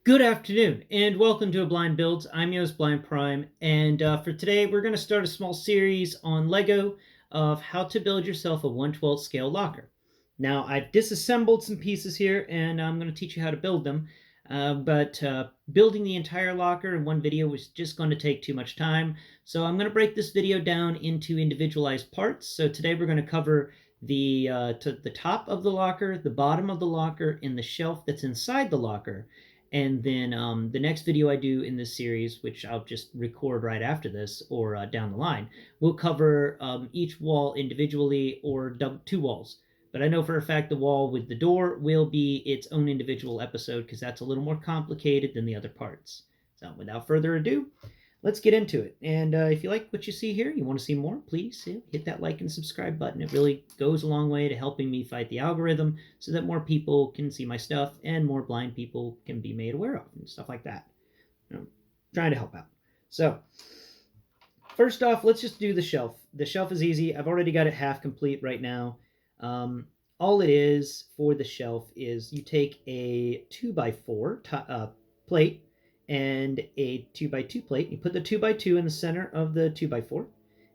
Good afternoon, and welcome to a Blind Builds. I'm Yo's Blind Prime, and for today we're going to start a small series on Lego of how to build yourself a 1/12 scale locker. Now, I've disassembled some pieces here, and I'm going to teach you how to build them, but building the entire locker in one video was just going to take too much time, so I'm going to break this video down into individualized parts. So today we're going to cover the top of the locker, the bottom of the locker, and the shelf that's inside the locker. And then the next video I do in this series, which I'll just record right after this or down the line, will cover each wall individually or two walls. But I know for a fact the wall with the door will be its own individual episode because that's a little more complicated than the other parts. So without further ado, let's get into it. And if you like what you see here, you want to see more, please hit that like and subscribe button. It really goes a long way to helping me fight the algorithm so that more people can see my stuff and more blind people can be made aware of and stuff like that. I'm trying to help out. So first off, let's just do the shelf. The shelf is easy. I've already got it half complete right now. All it is for the shelf is you take a 2x4 plate and a 2x2 plate. You put the 2x2 in the center of the 2x4,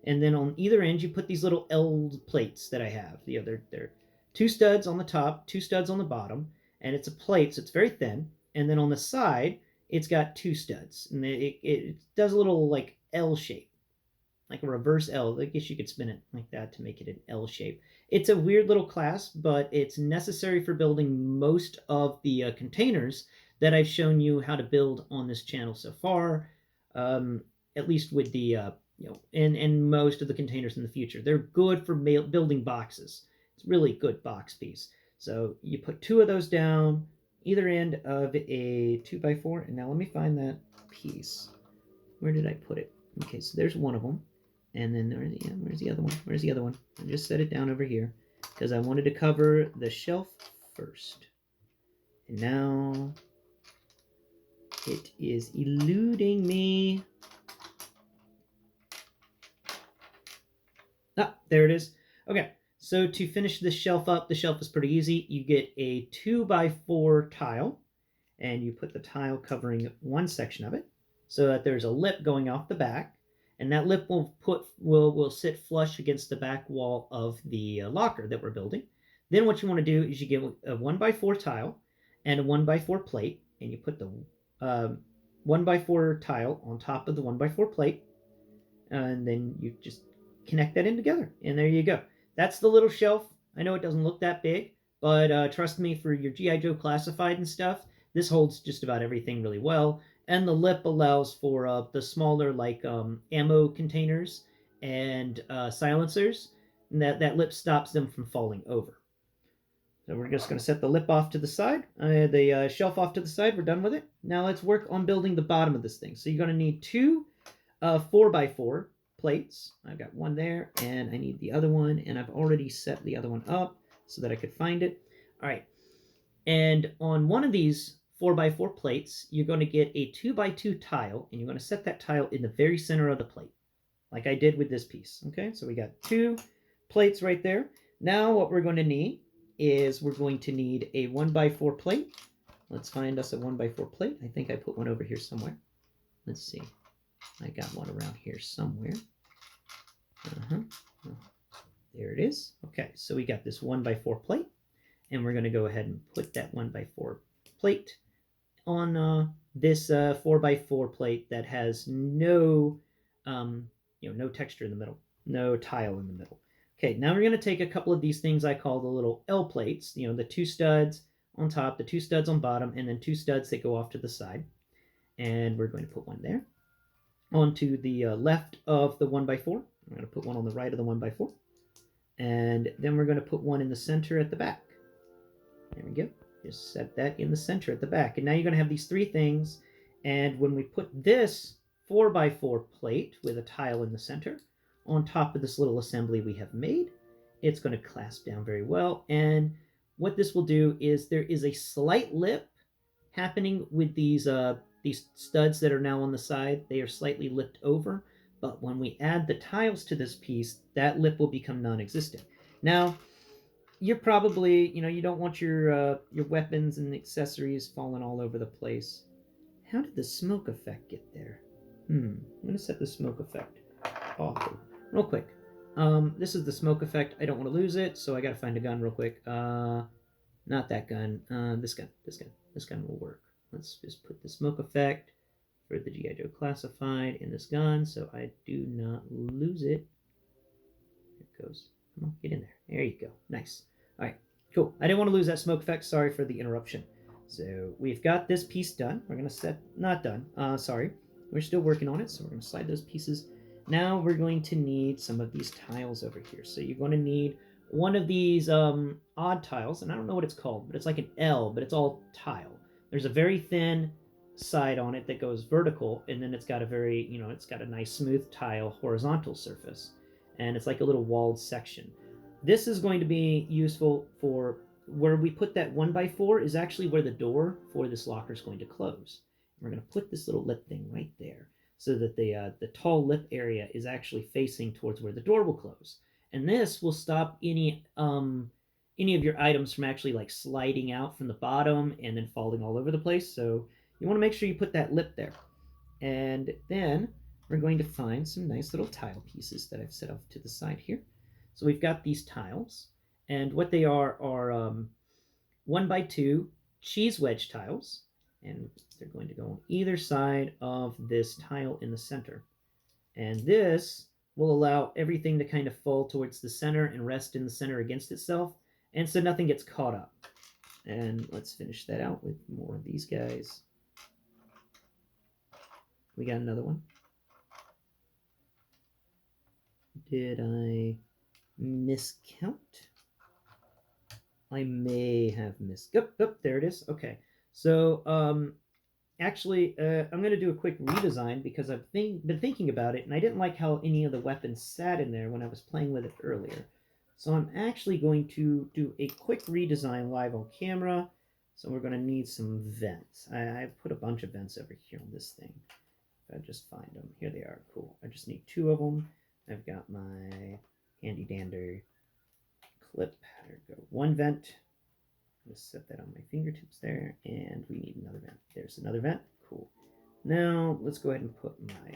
and then on either end you put these little L plates that I have. They're two studs on the top, two studs on the bottom, and it's a plate, so it's very thin. And then on the side, it's got two studs, and it does a little like L shape, like a reverse L. I guess you could spin it like that to make it an L shape. It's a weird little clasp, but it's necessary for building most of the containers that I've shown you how to build on this channel so far, at least with the, and most of the containers in the future. They're good for building boxes. It's really good box piece. So you put two of those down, either end of a 2x4, and now let me find that piece. Where did I put it? Okay, so there's one of them. And then where's the other one? Where's the other one? I just set it down over here because I wanted to cover the shelf first. And now it is eluding me. Ah, there it is. Okay, so to finish this shelf up, the shelf is pretty easy. You get a 2x4 tile, and you put the tile covering one section of it so that there's a lip going off the back. And that lip will sit flush against the back wall of the locker that we're building. Then what you want to do is you get a 1x4 tile and a 1x4 plate, and you put the 1x4 tile on top of the 1x4 plate, and then you just connect that in together, and there you go. That's the little shelf. I know it doesn't look that big, but trust me, for your G.I. Joe classified and stuff, this holds just about everything really well. And the lip allows for the smaller, like ammo containers and silencers. And that lip stops them from falling over. So we're just going to set the lip off to the side, the shelf off to the side. We're done with it. Now let's work on building the bottom of this thing. So you're going to need two 4x4 plates. I've got one there, and I need the other one. And I've already set the other one up so that I could find it. All right. And on one of these 4x4 plates, you're going to get a 2x2 tile, and you're going to set that tile in the very center of the plate, like I did with this piece. Okay, so we got two plates right there. Now what we're going to need is we're going to need a 1x4 plate. Let's find us a 1x4 plate. I think I put one over here somewhere. Let's see. I got one around here somewhere. There it is. Okay, so we got this 1x4 plate, and we're going to go ahead and put that 1x4 plate on this 4x4 plate that has no no texture in the middle, no tile in the middle. Okay, now we're going to take a couple of these things I call the little L plates, the two studs on top, the two studs on bottom, and then two studs that go off to the side. And we're going to put one there onto the left of the 1x4. We're going to put one on the right of the 1x4. And then we're going to put one in the center at the back. There we go. Just set that in the center at the back. And now you're going to have these three things. And when we put this 4x4 plate with a tile in the center on top of this little assembly we have made, it's going to clasp down very well. And what this will do is there is a slight lip happening with these studs that are now on the side. They are slightly lipped over. But when we add the tiles to this piece, that lip will become non-existent. Now, you're probably, you don't want your weapons and accessories falling all over the place. How did the smoke effect get there? I'm gonna set the smoke effect off real quick. This is the smoke effect. I don't want to lose it, so I gotta find a gun real quick. Not that gun. This gun will work. Let's just put the smoke effect for the G.I. Joe classified in this gun, so I do not lose it. Here it goes. Come on, get in there. There you go. Nice. All right, cool. I didn't want to lose that smoke effect. Sorry for the interruption. So we've got this piece done. We're going to set, not done, sorry. We're still working on it, so we're going to slide those pieces. Now we're going to need some of these tiles over here. So you're going to need one of these odd tiles, and I don't know what it's called, but it's like an L, but it's all tile. There's a very thin side on it that goes vertical, and then it's got a very, it's got a nice smooth tile horizontal surface, and it's like a little walled section. This is going to be useful for where we put that 1x4 is actually where the door for this locker is going to close. We're going to put this little lip thing right there so that the tall lip area is actually facing towards where the door will close. And this will stop any of your items from actually like sliding out from the bottom and then falling all over the place. So you want to make sure you put that lip there. And then we're going to find some nice little tile pieces that I've set off to the side here. So we've got these tiles, and what they are 1x2 cheese wedge tiles, and they're going to go on either side of this tile in the center. And this will allow everything to kind of fall towards the center and rest in the center against itself, and so nothing gets caught up. And let's finish that out with more of these guys. We got another one. Did I miscount? I may have missed. Yep, there it is. Okay. So, actually, I'm going to do a quick redesign because I've been thinking about it, and I didn't like how any of the weapons sat in there when I was playing with it earlier. So I'm actually going to do a quick redesign live on camera. So we're going to need some vents. I put a bunch of vents over here on this thing. If I just find them. Here they are. Cool. I just need 2 of them. I've got my handy dander clip. There we go. 1 vent. Just set that on my fingertips there, and we need another vent. There's another vent. Cool. Now let's go ahead and put my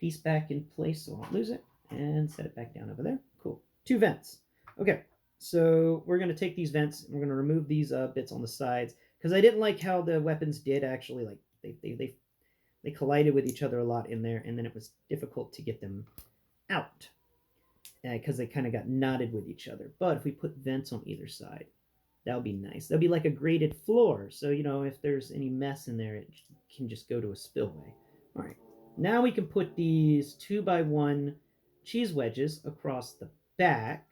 piece back in place so I won't lose it, and set it back down over there. Cool. 2 vents. Okay, so we're going to take these vents, and we're going to remove these bits on the sides, because I didn't like how the weapons did actually, like, they collided with each other a lot in there, and then it was difficult to get them out because they kind of got knotted with each other. But if we put vents on either side, that would be nice. That'd be like a graded floor, so if there's any mess in there, it can just go to a spillway. All right, now we can put these 2x1 cheese wedges across the back,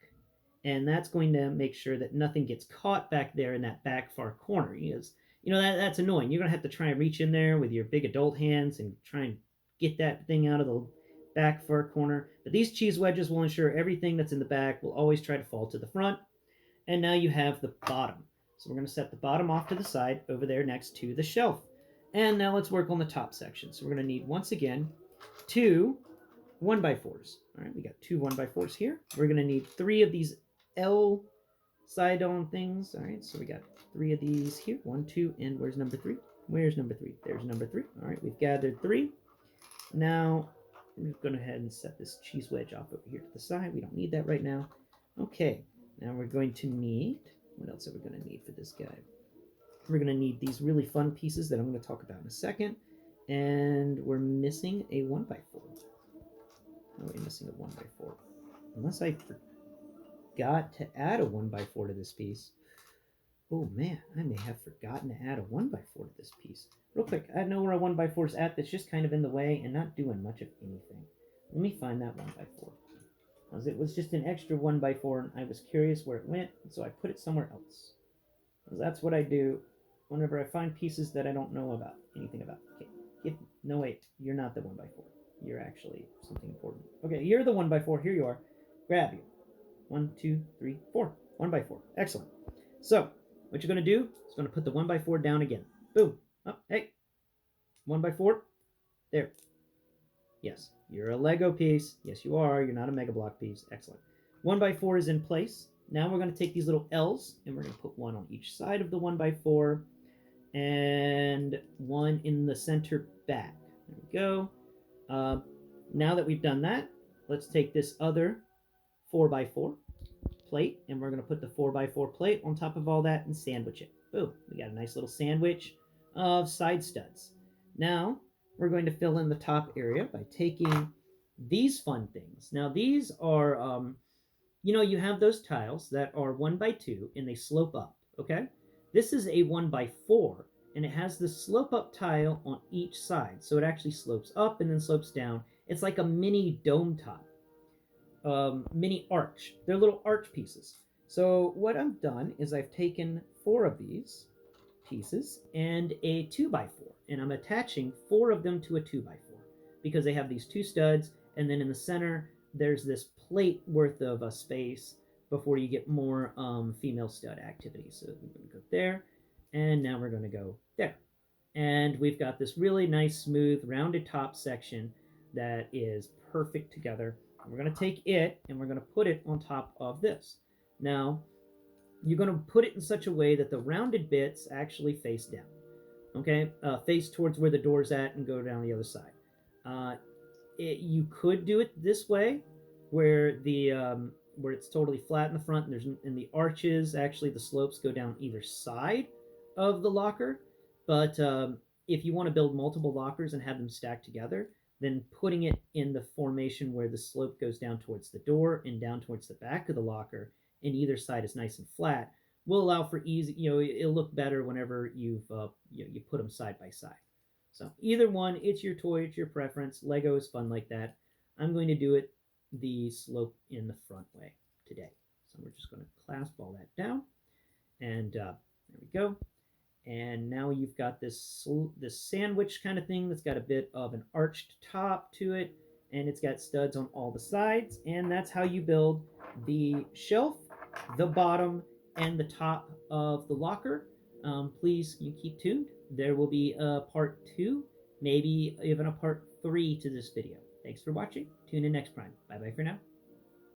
and that's going to make sure that nothing gets caught back there in that back far corner. Because that's annoying. You're gonna have to try and reach in there with your big adult hands and try and get that thing out of the back far corner. But these cheese wedges will ensure everything that's in the back will always try to fall to the front. And now you have the bottom. So we're going to set the bottom off to the side over there next to the shelf. And now let's work on the top section. So we're going to need, once again, 2 1x4s. All right, we got 2 1x4s here. We're going to need 3 of these L side-on things. All right, so we got 3 of these here. 1, 2, and where's number 3? Where's number 3? There's number 3. All right, we've gathered 3. Now, I'm just going to go ahead and set this cheese wedge off over here to the side. We don't need that right now. Okay, now we're going to need, what else are we going to need for this guy? We're going to need these really fun pieces that I'm going to talk about in a second. And we're missing a 1x4. No, we're missing a 1x4. Unless I forgot to add a 1x4 to this piece. Oh man, I may have forgotten to add a 1x4 to this piece. Real quick, I know where a 1x4 is at that's just kind of in the way and not doing much of anything. Let me find that 1x4. Because it was just an extra 1x4 and I was curious where it went, so I put it somewhere else. Because that's what I do whenever I find pieces that I don't know about, anything about. Okay, no wait, you're not the 1x4. You're actually something important. Okay, you're the 1x4, here you are. Grab you. 1, 2, 3, 4. 1x4, excellent. So, what you're going to do is going to put the 1x4 down again. Boom. Oh, hey. 1x4. There. Yes, you're a Lego piece. Yes, you are. You're not a Mega Block piece. Excellent. 1x4 is in place. Now we're going to take these little L's and we're going to put one on each side of the 1x4 and one in the center back. There we go. Uh, now that we've done that, let's take this other 4x4 plate and we're going to put the 4x4 plate on top of all that and sandwich it. Boom, we got a nice little sandwich of side studs. Now we're going to fill in the top area by taking these fun things. Now these are, you have those tiles that are 1x2 and they slope up, okay? This is a 1x4 and it has the slope up tile on each side. So it actually slopes up and then slopes down. It's like a mini dome top, mini arch. They're little arch pieces. So what I've done is I've taken 4 of these pieces and a 2x4, and I'm attaching 4 of them to a 2x4 because they have these 2 studs, and then in the center there's this plate worth of a space before you get more female stud activity. So we're going to go there, and now we're going to go there. And we've got this really nice, smooth, rounded top section that is perfect together. And we're going to take it and we're going to put it on top of this. Now, you're going to put it in such a way that the rounded bits actually face down. Okay, face towards where the door's at and go down the other side. You could do it this way, where where it's totally flat in the front, and the arches, actually the slopes go down either side of the locker. But if you want to build multiple lockers and have them stacked together, then putting it in the formation where the slope goes down towards the door and down towards the back of the locker, and either side is nice and flat, will allow for easy. It'll look better whenever you put them side by side. So either one, it's your toy, it's your preference. Lego is fun like that. I'm going to do it the slope in the front way today. So we're just going to clasp all that down, and there we go. And now you've got this sandwich kind of thing that's got a bit of an arched top to it, and it's got studs on all the sides, and that's how you build the shelf, the bottom, and the top of the locker. Please, you keep tuned. There will be a part 2, maybe even a part 3 to this video. Thanks for watching. Tune in next time. Bye bye for now.